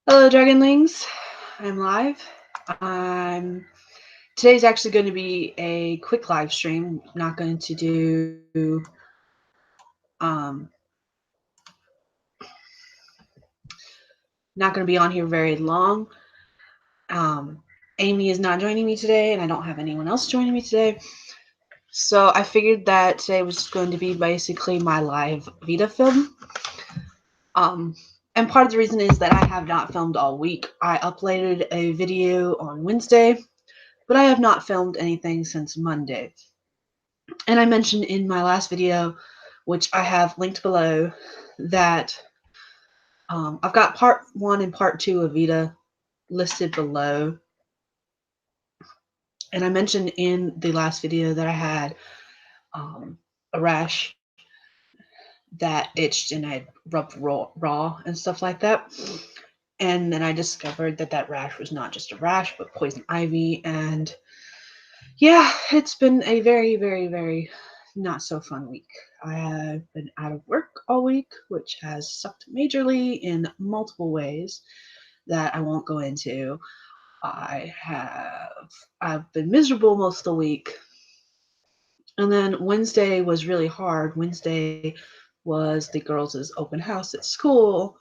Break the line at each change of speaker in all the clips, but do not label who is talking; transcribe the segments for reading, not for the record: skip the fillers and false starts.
Hello, Dragonlings. I'm live. I'm Today's actually going to be a quick live stream. I'm not going to do not going to be on here very long. Amy is not joining me today, and I don't have anyone else joining me today. So I figured that today was going to be basically my live VEDA film. And part of the reason is that I have not filmed all week. I uploaded a video on Wednesday, but I have not filmed anything since Monday. And I mentioned in my last video, which I have linked below, that I've got part 1 and part 2 of VEDA listed below. And I mentioned in the last video that I had a rash that itched and I rubbed raw and stuff like that. And then I discovered that that rash was not just a rash, but poison ivy. And yeah, it's been a very, very, very not so fun week. I have been out of work all week, which has sucked majorly in multiple ways that I won't go into. I've been miserable most of the week. And then Wednesday was really hard. Wednesday was the girls' open house at school,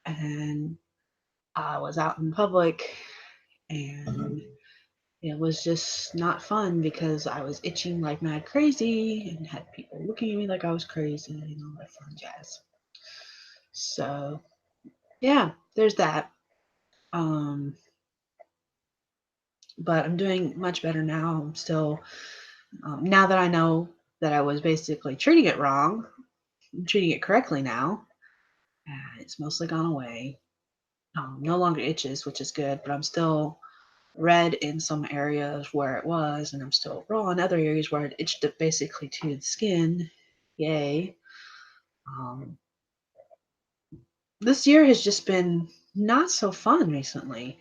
and I was out in public, and it was just not fun because I was itching like mad crazy and had people looking at me like I was crazy and all that fun jazz. So yeah, there's that. But I'm doing much better now. I'm still now that I know that I was basically treating it wrong, I'm treating it correctly now. It's mostly gone away. No longer itches, which is good, but I'm still red in some areas where it was, and I'm still raw in other areas where it itched it basically to the skin. Yay. This year has just been not so fun recently.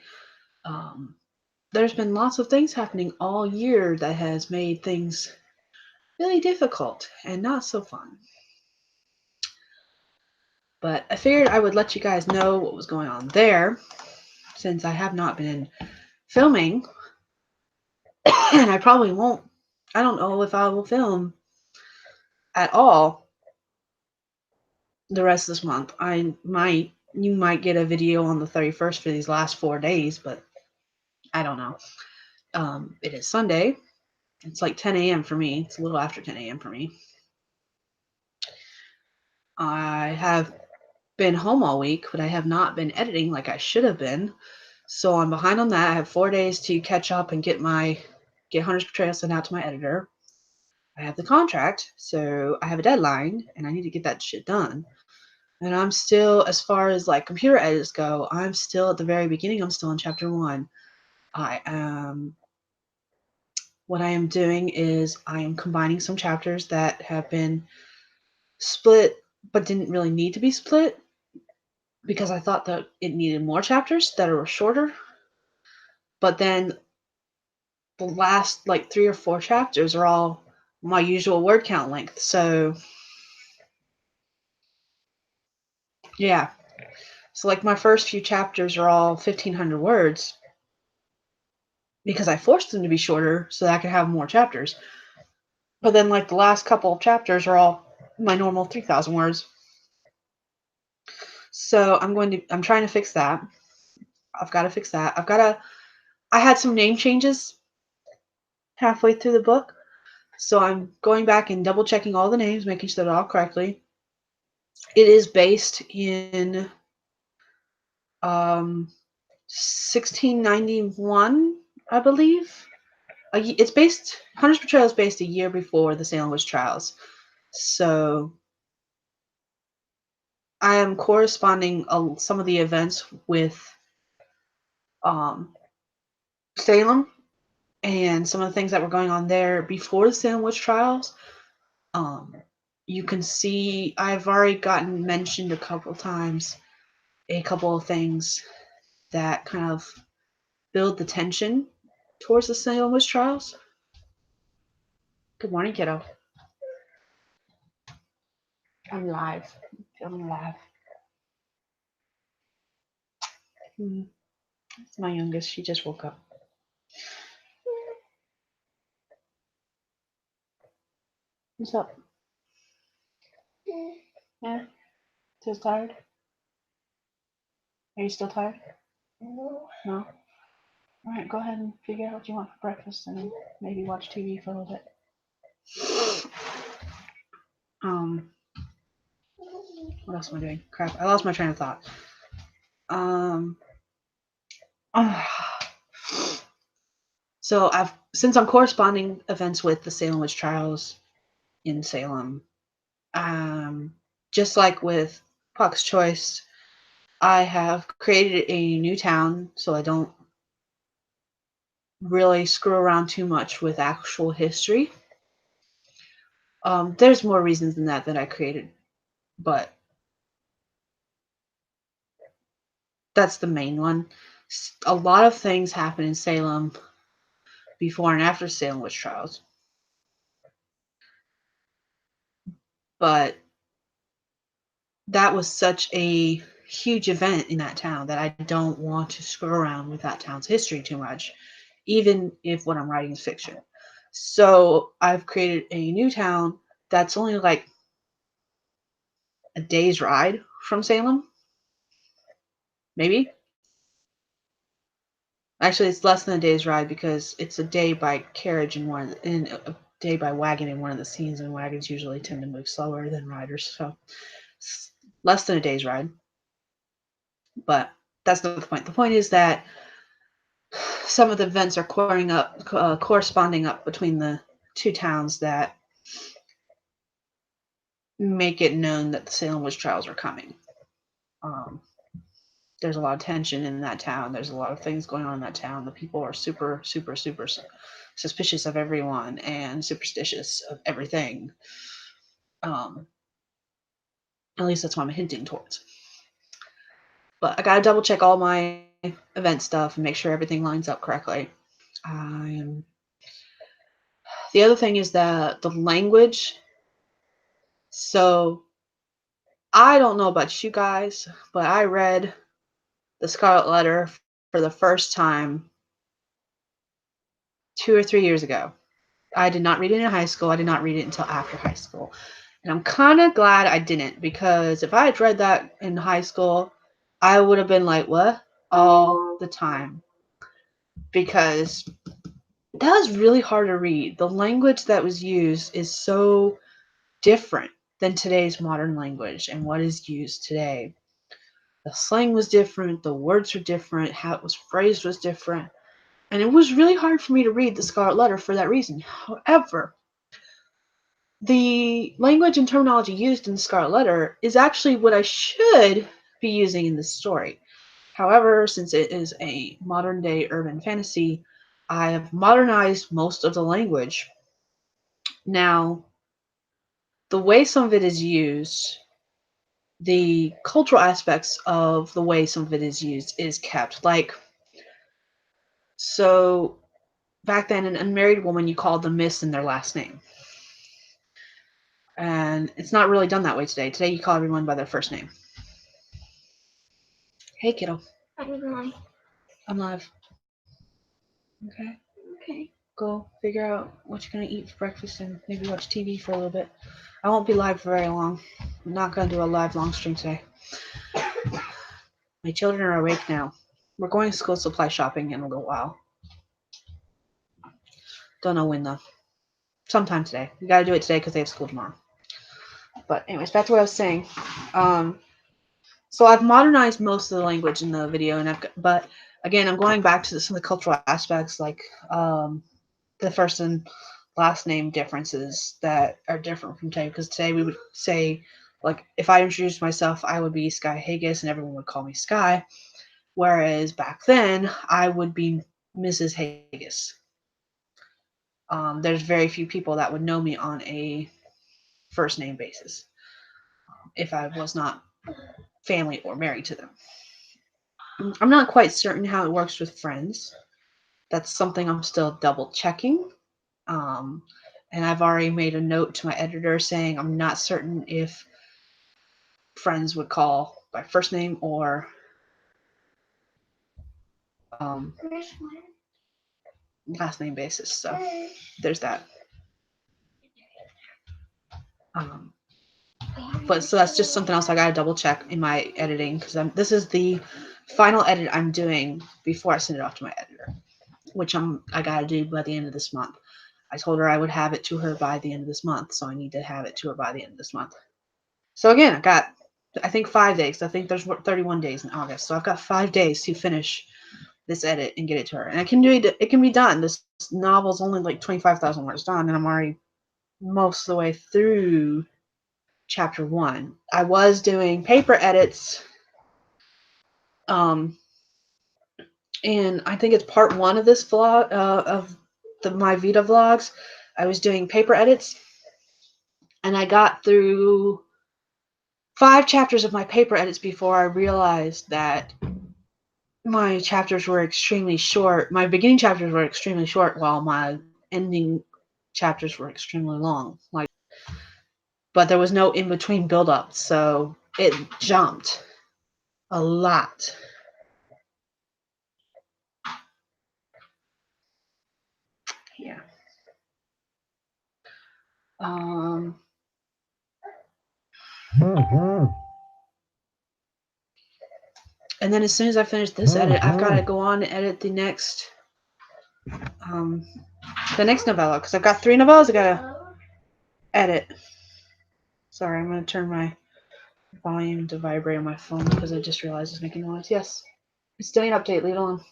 There's been lots of things happening all year that has made things really difficult and not so fun. But I figured I would let you guys know what was going on there, since I have not been filming, and I probably won't. I don't know if I will film at all the rest of this month. You might get a video on the 31st for these last 4 days, but I don't know. It is Sunday. It's like 10 a.m. for me. It's a little after 10 a.m. for me. I have been home all week, but I have not been editing like I should have been. So I'm behind on that. I have 4 days to catch up and get Hunter's Portrayal sent out to my editor. I have the contract, so I have a deadline, and I need to get that shit done. And I'm still, as far as like computer edits go, I'm still at the very beginning. I'm still in chapter 1. What I am doing is I am combining some chapters that have been split but didn't really need to be split, because I thought that it needed more chapters that are shorter. But then the last like 3 or 4 chapters are all my usual word count length. So yeah. So like my first few chapters are all 1,500 words because I forced them to be shorter so that I could have more chapters. But then like the last couple of chapters are all my normal 3,000 words. So I'm trying to fix that. I've got to fix that. I had some name changes halfway through the book. So I'm going back and double checking all the names, making sure they're all correctly. It is based in 1691, I believe. Hunter's Portrayal is based a year before the Salem Witch Trials. So I am corresponding some of the events with Salem and some of the things that were going on there before the Salem Witch Trials. You can see I've already gotten mentioned a couple times, a couple of things that kind of build the tension towards the Salem Witch Trials. Good morning, kiddo. I'm live. Feeling alive. It's my youngest. She just woke up. What's up? Yeah? Still tired? Are you still tired? No. No? Alright, go ahead and figure out what you want for breakfast and then maybe watch TV for a little bit. What else am I doing? Crap, I lost my train of thought. So since I'm corresponding events with the Salem witch trials in Salem, just like with Puck's Choice, I have created a new town so I don't really screw around too much with actual history. There's more reasons than that I created, but that's the main one. A lot of things happen in Salem before and after Salem witch trials, but that was such a huge event in that town that I don't want to screw around with that town's history too much, even if what I'm writing is fiction. So I've created a new town that's only like a day's ride from Salem, maybe. Actually, it's less than a day's ride because it's a day by carriage and a day by wagon in one of the scenes, and wagons usually tend to move slower than riders, so it's less than a day's ride. But that's not the point. The point is that some of the events are corresponding up between the two towns that make it known that the Salem witch trials are coming. There's a lot of tension in that town. There's a lot of things going on in that town. The people are super, super, super suspicious of everyone and superstitious of everything. At least that's what I'm hinting towards. But I gotta double check all my event stuff and make sure everything lines up correctly. The other thing is that the language. So I don't know about you guys, but I read The Scarlet Letter for the first time 2 or 3 years ago. I did not read it in high school. I did not read it until after high school. And I'm kind of glad I didn't, because if I had read that in high school, I would have been like, what? All the time. Because that was really hard to read. The language that was used is so different than today's modern language and what is used today. The slang was different, the words were different, how it was phrased was different. And it was really hard for me to read The Scarlet Letter for that reason. However, the language and terminology used in The Scarlet Letter is actually what I should be using in this story. However, since it is a modern day urban fantasy, I have modernized most of the language. Now, the way some of it is used, the cultural aspects of the way some of it is used is kept. Like, so back then, an unmarried woman, you called them Miss in their last name. And it's not really done that way today. Today, you call everyone by their first name. Hey, kiddo. I'm live. I'm live. Okay. Okay. Go figure out what you're going to eat for breakfast and maybe watch TV for a little bit. I won't be live for very long. I'm not going to do a live long stream today. My children are awake now. We're going to school supply shopping in a little while. Don't know when though. Sometime today. We got to do it today because they have school tomorrow. But anyways, back to what I was saying. So I've modernized most of the language in the video, but again, I'm going back to some of the cultural aspects, like the first and last name differences that are different from today. Because today we would say, like, if I introduced myself, I would be Sky Haggis, and everyone would call me Sky. Whereas back then, I would be Mrs. Haggis. There's very few people that would know me on a first name basis if I was not family or married to them. I'm not quite certain how it works with friends. That's something I'm still double checking. And I've already made a note to my editor saying I'm not certain if friends would call by first name or last name basis. So there's that. But so that's just something else I gotta double check in my editing, because this is the final edit I'm doing before I send it off to my editor, which I gotta do by the end of this month. I told her I would have it to her by the end of this month, so I need to have it to her by the end of this month. So again, I got, I think 5 days. I think there's 31 days in August, so I've got 5 days to finish this edit and get it to her, and I can do it. It can be done. This novel's only like 25,000 words done, and I'm already most of the way through chapter 1. I was doing paper edits, and I think it's part 1 of this vlog, of my VEDA vlogs. I was doing paper edits, and I got through 5 chapters of my paper edits before I realized that my chapters were extremely short. My beginning chapters were extremely short, while my ending chapters were extremely long. But there was no in-between build-up, so it jumped a lot. Yeah. And then as soon as I finish this edit, I've got to go on and edit the next novella, because I've got 3 novellas I gotta edit. Sorry, I'm gonna turn my volume to vibrate on my phone because I just realized it's making noise. Yes, it's doing an update. Leave it alone.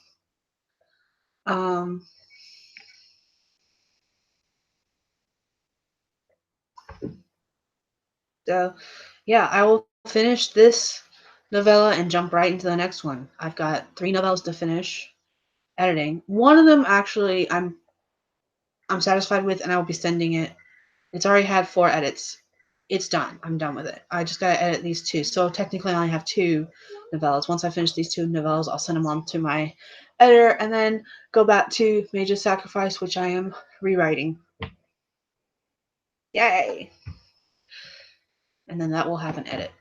So yeah, I will finish this novella and jump right into the next one. I've got 3 novellas to finish editing. One of them actually I'm satisfied with, and I will be sending it. It's already had 4 edits. It's done. I'm done with it. I just gotta edit these 2. So technically I only have 2 novellas. Once I finish these 2 novellas, I'll send them on to my editor and then go back to Major Sacrifice, which I am rewriting. Yay! And then that will have an edit.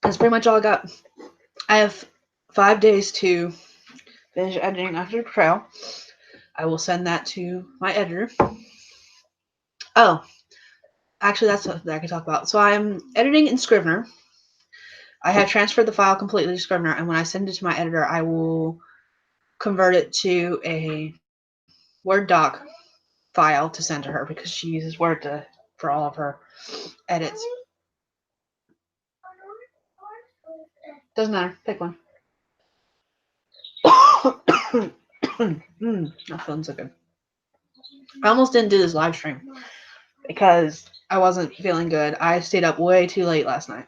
That's pretty much all I got. I have 5 days to finish editing After Betrayal. I will send that to my editor. Oh, actually, that's something I can talk about. So I'm editing in Scrivener. I have transferred the file completely to Scrivener, and when I send it to my editor, I will convert it to a Word doc file to send to her, because she uses Word for all of her edits. Doesn't matter. Pick one. Not feeling so good. I almost didn't do this live stream because I wasn't feeling good. I stayed up way too late last night.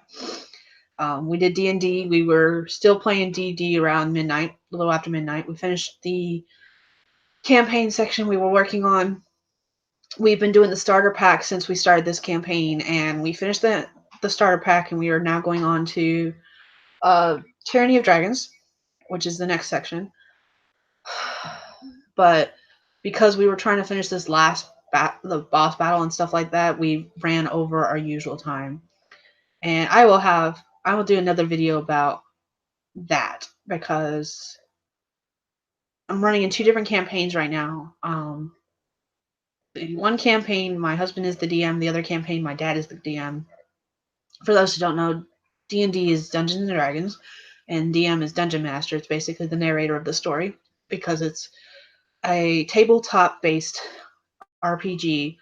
We did D&D. We were still playing D&D around midnight, a little after midnight. We finished the campaign section we were working on. We've been doing the starter pack since we started this campaign, and we finished the starter pack, and we are now going on to Tyranny of Dragons, which is the next section. But because we were trying to finish this last the boss battle and stuff like that, we ran over our usual time. And I will do another video about that, because I'm running in 2 different campaigns right now. In one campaign, my husband is the DM. The other campaign, my dad is the DM. For those who don't know, D&D is Dungeons and Dragons, and DM is Dungeon Master. It's basically the narrator of the story, because it's a tabletop-based RPG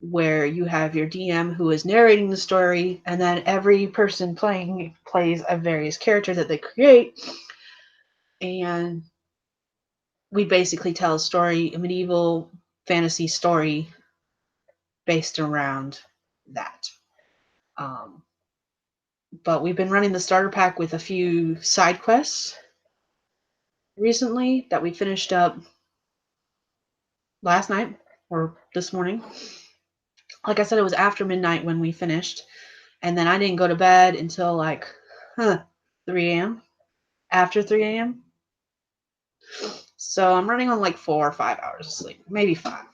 where you have your DM who is narrating the story, and then every person playing plays a various character that they create, and we basically tell a story, a medieval fantasy story based around that. But we've been running the starter pack with a few side quests recently that we finished up last night or this morning. Like I said, it was after midnight when we finished, and then I didn't go to bed until like 3 a.m. After 3 a.m. So I'm running on like 4 or 5 hours of sleep, maybe 5,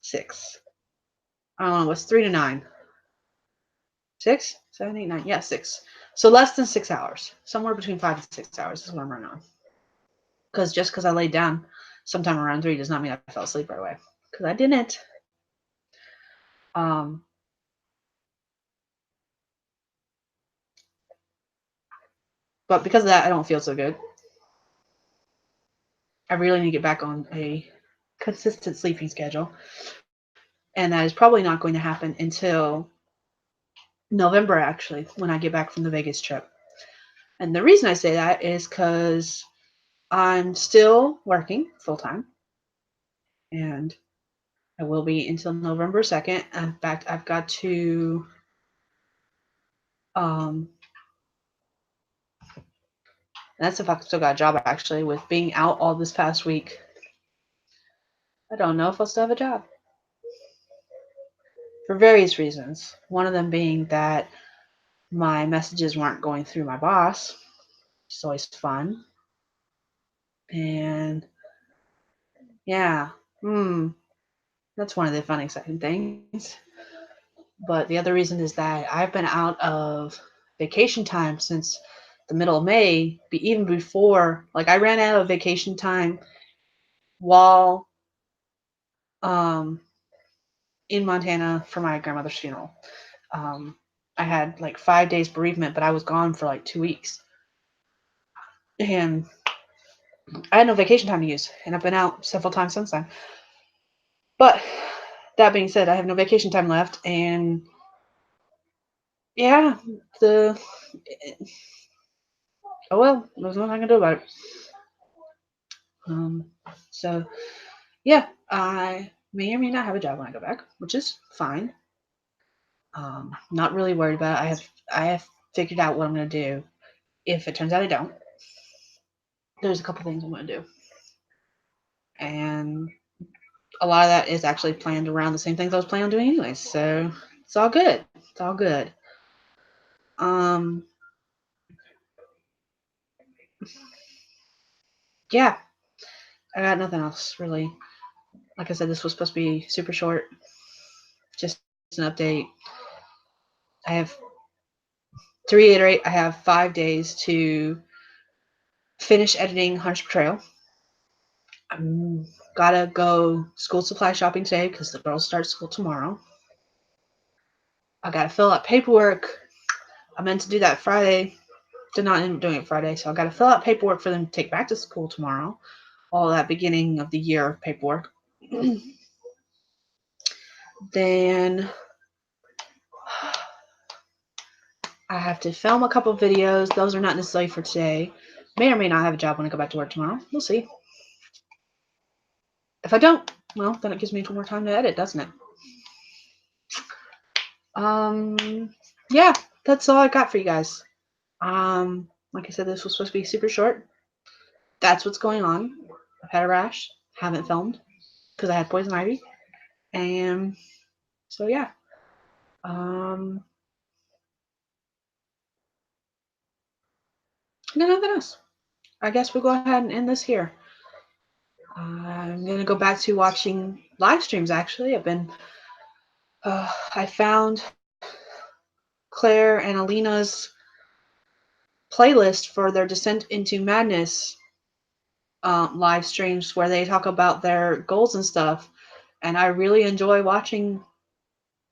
6. I don't know. What's 3 to 9? 6, 7, 8, 9. Yeah, 6. So less than 6 hours. Somewhere between 5 and 6 hours is what I'm running on. Because just because I laid down sometime around 3 does not mean I fell asleep right away. Because I didn't. Um, but because of that, I don't feel so good. I really need to get back on a consistent sleeping schedule. And that is probably not going to happen until November, actually, when I get back from the Vegas trip. And the reason I say that is because I'm still working full time, and I will be until November 2nd. In fact, I've got to that's if I've still got a job, actually. With being out all this past week, I don't know if I'll still have a job for various reasons. One of them being that my messages weren't going through my boss. It's always fun. And yeah, that's one of the fun, exciting things. But the other reason is that I've been out of vacation time since the middle of May, even before, like I ran out of vacation time while in Montana for my grandmother's funeral. I had like 5 days bereavement, but I was gone for like 2 weeks. And I had no vacation time to use, and I've been out several times since then. But that being said, I have no vacation time left, and yeah, oh well, there's nothing I can do about it. So yeah, I may or may not have a job when I go back, which is fine. Not really worried about it. I have figured out what I'm gonna do. If it turns out I don't, there's a couple things I'm gonna do, and a lot of that is actually planned around the same things I was planning on doing anyways. So it's all good. It's all good. Um, yeah, I got nothing else really. Like I said, this was supposed to be super short, just an update. I have to reiterate, I have 5 days to finish editing Hunter's Betrayal. I'm gotta go school supply shopping today because the girls start school tomorrow. I gotta fill out paperwork. I meant to do that Friday. Did not end up doing it Friday, so I gotta fill out paperwork for them to take back to school tomorrow. All that beginning of the year paperwork. Then I have to film a couple of videos. Those are not necessarily for today. May or may not have a job when I go back to work tomorrow. We'll see. If I don't, well, then it gives me more time to edit, doesn't it? Yeah, that's all I got for you guys. Like I said, this was supposed to be super short. That's what's going on. I've had a rash. Haven't filmed because I had poison ivy. And so yeah. Nothing else. I guess we'll go ahead and end this here. I'm gonna go back to watching live streams. Actually, I found Claire and Alina's playlist for their Descent into Madness live streams where they talk about their goals and stuff, and I really enjoy watching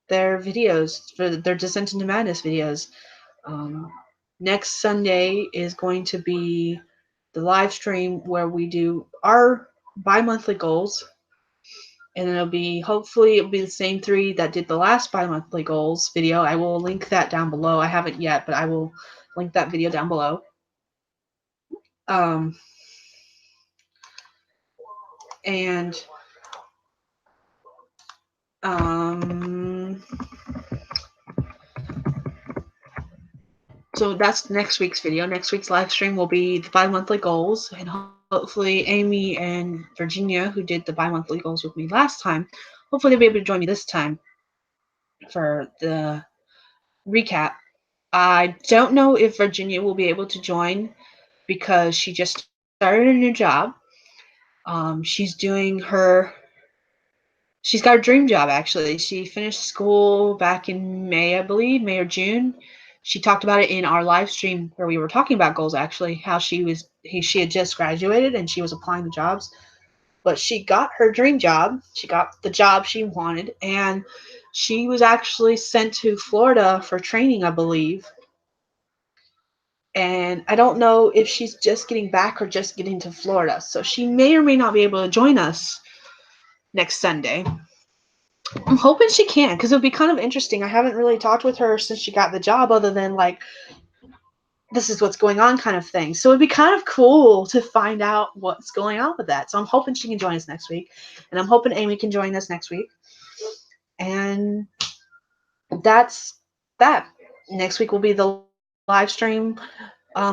their videos for their Descent into Madness videos. Next Sunday is going to be the live stream where we do our bi-monthly goals, and hopefully it'll be the same 3 that did the last bi-monthly goals video. I will link that down below. I haven't yet, but I will link that video down below. And so that's next week's video. Next week's live stream will be the bi-monthly goals, and hopefully Amy and Virginia, who did the bi-monthly goals with me last time, hopefully they'll be able to join me this time for the recap. I don't know if Virginia will be able to join because she just started a new job, She's doing her. She's got a dream job actually. She finished school back in May, I believe, May or June. She talked about it in our live stream where we were talking about goals actually, how she had just graduated and she was applying to jobs. But she got her dream job. She got the job she wanted, and she was actually sent to Florida for training, I believe. And I don't know if she's just getting back or just getting to Florida. So she may or may not be able to join us next Sunday. I'm hoping she can because it would be kind of interesting. I haven't really talked with her since she got the job, other than like, this is what's going on kind of thing. So it'd be kind of cool to find out what's going on with that. So I'm hoping she can join us next week. And I'm hoping Amy can join us next week. And that's that. Next week will be the live stream,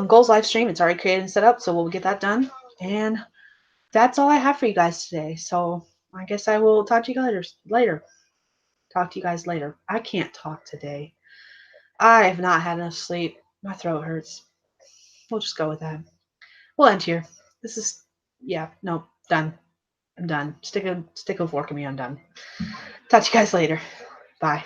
goals live stream. It's already created and set up, so we'll get that done. And that's all I have for you guys today. So I guess I will talk to you guys later. Talk to you guys later. I can't talk today. I have not had enough sleep. My throat hurts. We'll just go with that. We'll end here. This is, yeah, no, done. I'm done. Stick a fork in me. I'm done. Talk to you guys later. Bye.